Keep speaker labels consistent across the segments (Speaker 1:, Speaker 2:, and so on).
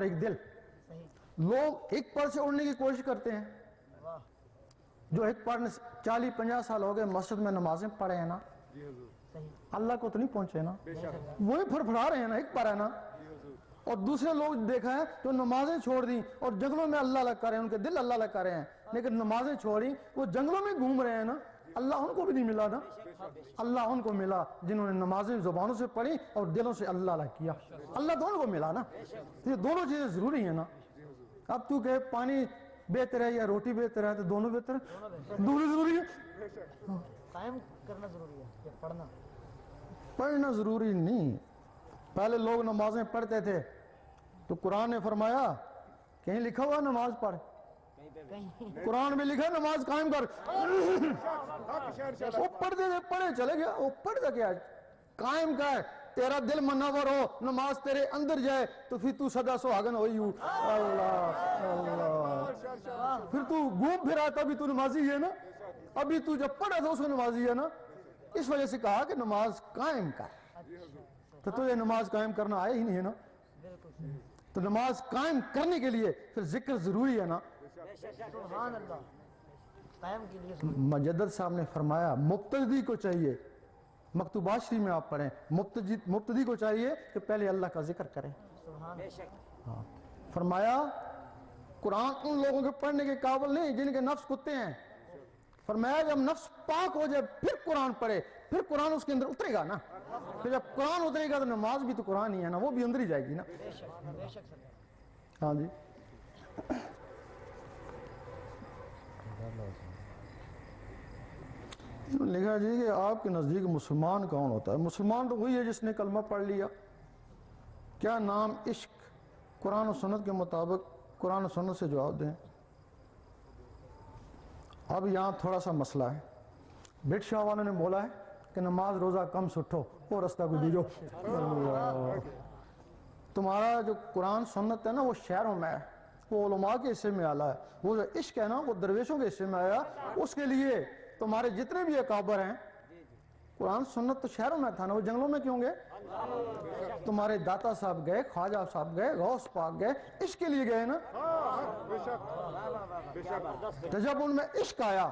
Speaker 1: اور ایک دل. لوگ ایک پر سے اڑنے کی کوشش کرتے ہیں. جو ایک پر 40-50 سال ہو گئے مسجد میں نمازیں پڑھے ہیں نا, اللہ کو تو نہیں پہنچے نا, وہی پھڑپھڑا رہے ہیں نا, ایک پر ہے نا. اور دوسرے لوگ دیکھا ہے جو نمازیں چھوڑ دیں اور جنگلوں میں اللہ لگ کر رہے ہیں, ان کے دل اللہ لگ کر رہے ہیں, لیکن نمازیں چھوڑی وہ جنگلوں میں گھوم رہے ہیں نا. اللہ ان کو بھی نہیں ملا نا, اللہ ان کو ملا جنہوں نے نمازیں زبانوں سے پڑھی اور دلوں سے اللہ لگ کیا. اللہ تو ان کو ملا نا. یہ دونوں چیزیں ضروری ہیں نا. اب تو کہ پانی بہتر ہے یا روٹی بہتر ہے, تو دونوں بہتر ہے, دونوں ضروری ہے.
Speaker 2: قائم کرنا ضروری ہے یا پڑھنا؟
Speaker 1: پڑھنا ضروری نہیں. پہلے لوگ نمازیں پڑھتے تھے تو قرآن نے فرمایا کہیں لکھا ہوا نماز پڑھ, قرآن میں لکھا نماز قائم کر. وہ پڑھتے تھے, پڑھے چلے گیا. وہ پڑھتا کیا, قائم کر. تیرا دل منور ہو, نماز تیرے اندر جائے تو پھر تو سدا سہاگن ہوئی ہو. اللہ اللہ, پھر تو گھوم پھرا تبھی تو نمازی ہے نا. ابھی تو جب پڑھا تھا اس کو نمازی ہے نا. اس وجہ سے کہا کہ نماز قائم کر. تو تجھے نماز قائم کرنا آئے ہی نہیں ہے نا. تو نماز قائم کرنے کے لیے پھر ذکر ضروری ہے نا.
Speaker 2: سبحان اللہ. قائم کے لیے
Speaker 1: مجدد صاحب نے فرمایا مقتدی کو چاہیے, مکتوبات شریف میں آپ پڑھیں, مقتدی کو چاہیے کہ پہلے اللہ کا ذکر کریں. فرمایا قرآن ان لوگوں کے پڑھنے کے قابل نہیں جن کے نفس کتے ہیں. فرمایا جب نفس پاک ہو جائے پھر قرآن پڑھے, پھر قرآن اس کے اندر اترے گا نا. پھر جب قرآن اترے گا تو نماز بھی تو قرآن ہی ہے نا, وہ بھی اندر ہی جائے گی نا. ہاں جی. لکھا جی کہ آپ کے نزدیک مسلمان کون ہوتا ہے؟ مسلمان تو وہی ہے جس نے کلمہ پڑھ لیا. کیا نام عشق قرآن و سنت کے مطابق قرآن و سنت سے جواب دیں. اب یہاں تھوڑا سا مسئلہ ہے. بٹ شاہ والوں نے بولا ہے کہ نماز روزہ کم سٹھو وہ رستہ کو دیجو. تمہارا جو قرآن سنت ہے نا وہ شہروں میں ہے, وہ علماء کے حصے میں آلہ ہے. وہ جو عشق ہے نا وہ درویشوں کے حصے میں آیا. اس کے لیے تمہارے جتنے بھی اکابر ہیں, قرآن سنت تو شہروں میں تھا نا, وہ جنگلوں میں کیوں گئے؟ تمہارے داتا صاحب گئے, خواجہ صاحب گئے, غوث پاک گئے, عشق کے لیے گئے نا. تو جب ان میں عشق آیا,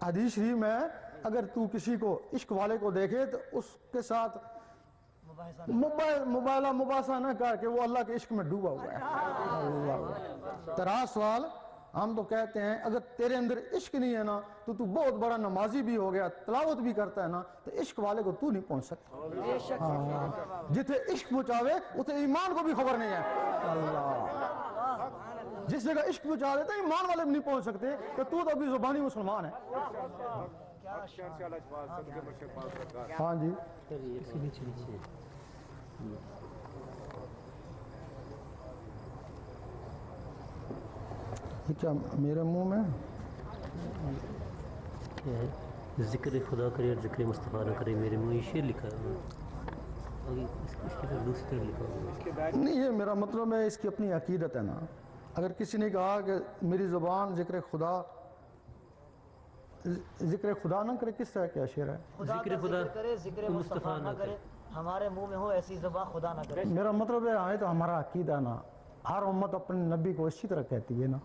Speaker 1: حدیث شریف میں اگر تو کسی کو عشق والے کو دیکھے تو اس کے ساتھ مباحثہ نہ کر کہ وہ اللہ کے عشق میں ڈوبا ہوا ہے. ترا سوال ہم تو کہتے ہیں اگر تیرے اندر عشق نہیں ہے نا تو تو بہت بڑا نمازی بھی ہو گیا, تلاوت بھی کرتا ہے نا, تو عشق والے کو تو نہیں پہنچ سکتا. جتنے عشق پہنچاوے اتنے ایمان کو بھی خبر نہیں ہے. اللہ جس جگہ عشق پہنچا دیتا ہے ایمان والے بھی نہیں پہنچ سکتے, تو ابھی زبانی مسلمان ہے. ہاں جی. کیا میرے منہ میں
Speaker 3: ذکر خدا کرے اور ذکر مصطفیٰ نہ کرے میرے منہ, یہ شعر لکھا ہے. اس کے بعد دوسری طرح لکھا ہے.
Speaker 1: نہیں, یہ میرا مطلب ہے اس کی اپنی عقیدت ہے نا. اگر کسی نے کہا کہ میری زبان ذکر خدا نہ کرے, کس طرح کیا شعر ہے؟
Speaker 2: ذکر خدا کرے, ذکر مصطفیٰ نہ کرے, ہمارے منہ میں ہو ایسی زبان خدا نہ کرے.
Speaker 1: میرا مطلب ہے تو ہمارا عقیدہ نا, ہر امت اپنے نبی کو اسی طرح کہتی ہے نا.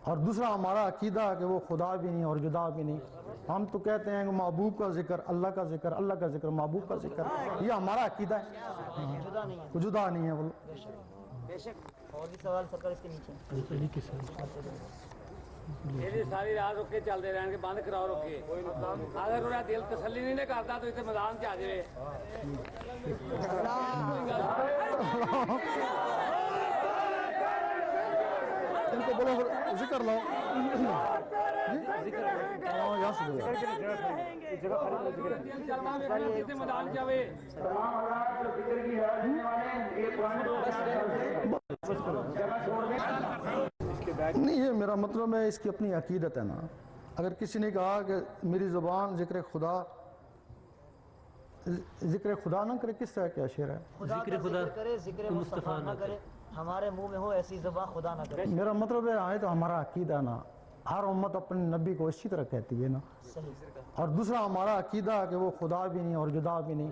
Speaker 1: اور دوسرا ہمارا عقیدہ کہ وہ خدا بھی نہیں اور جدا بھی نہیں. ہم تو کہتے ہیں کہ محبوب کا ذکر, اللہ کا ذکر, اللہ کا ذکر, محبوب کا ذکر, یہ ہمارا عقیدہ ہے. جدا نہیں ہے. بولو
Speaker 2: بے شک. اور بھی سوال سرکار اس کے نیچے.
Speaker 4: یہ ساری رات رک کے چلتے رہن کے, بند کراؤ رکے. اگر انہیں دل تسلی نہیں کرتا تو اسے میدان سے آ جائے.
Speaker 1: ان کو بولو ذکر لاؤ.
Speaker 4: میدان جاوے.
Speaker 1: نہیں, یہ میرا مطلب ہے اس کی اپنی عقیدت ہے نا. اگر کسی نے کہا کہ میری زبان ذکر خدا نہ کرے, کس طرح کیا شعر ہے؟
Speaker 2: ذکر خدا کرے, ذکر مصطفیٰ نہ کرے, ہمارے منہ میں ہو ایسی زبان خدا نہ کرے.
Speaker 1: میرا مطلب ہے تو ہمارا عقیدہ نا, ہر امت اپنے نبی کو اسی طرح کہتی ہے نا. اور دوسرا ہمارا عقیدہ کہ وہ خدا بھی نہیں اور جدا بھی نہیں.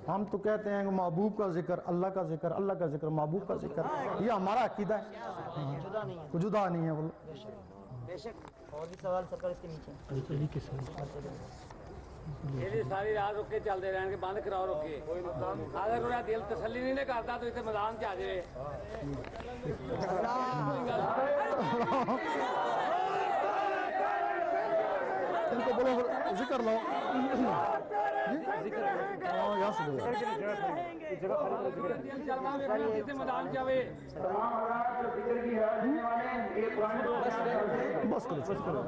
Speaker 1: ہم تو کہتے ہیں کہ محبوب کا ذکر اللہ کا ذکر، اللہ کا ذکر محبوب کا ذکر، یہ ہمارا عقیدہ ہے،
Speaker 2: جدا نہیں ہے.
Speaker 1: وہ جدا نہیں ہے. وہ
Speaker 2: بے شک. اور بھی سوال سرکار اس کے نیچے.
Speaker 3: علی کے ساتھ
Speaker 4: یہ ساری رات رک کے چلتے رہن کے بند کراؤ رکے. اگر انہیں دل تسلی نہیں کرتا تو اتنے میدان چ آ جائے.
Speaker 1: ان کو بولو ذکر لو. یہاں سے بولو.
Speaker 4: میدان چاہے
Speaker 1: بس کرو بس کرو.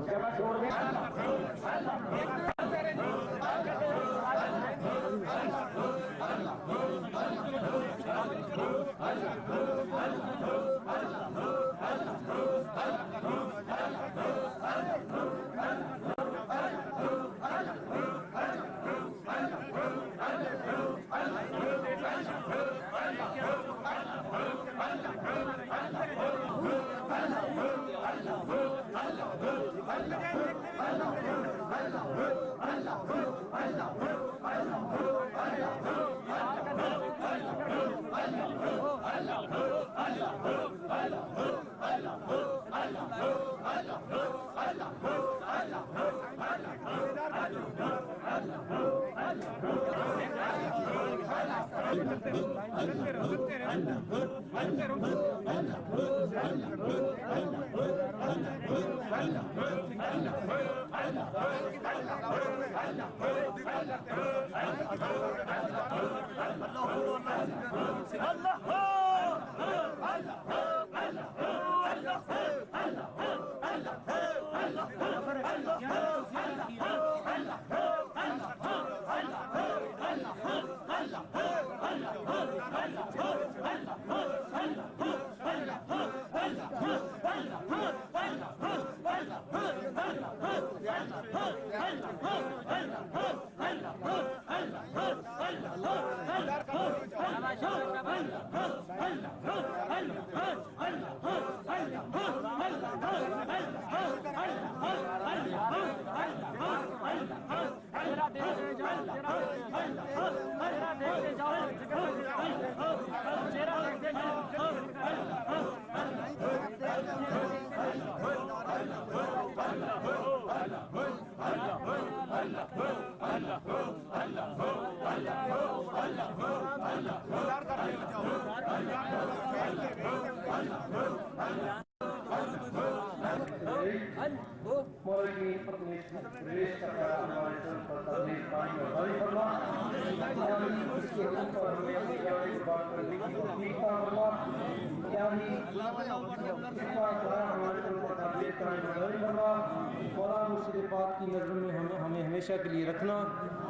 Speaker 5: پاک کی نظر میں ہمیں ہمیشہ کے لیے رکھنا.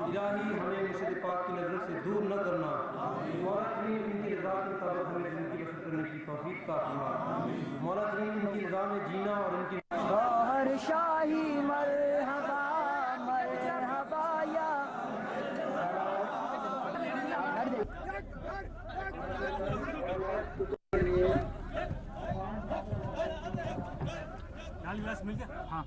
Speaker 5: الہی ہمیں مرشد پاک کی نظر سے دور نہ کرنا. مولا کریم ان کی رضا کے مطابق ہمیں زندگی بسر کرنے کی توفیق عطا فرما. مولا کریم ان کی رضا میں جینا اور ان کی
Speaker 2: باہر شاہی مرحبا مرحبا یا
Speaker 6: مل گیا. ہاں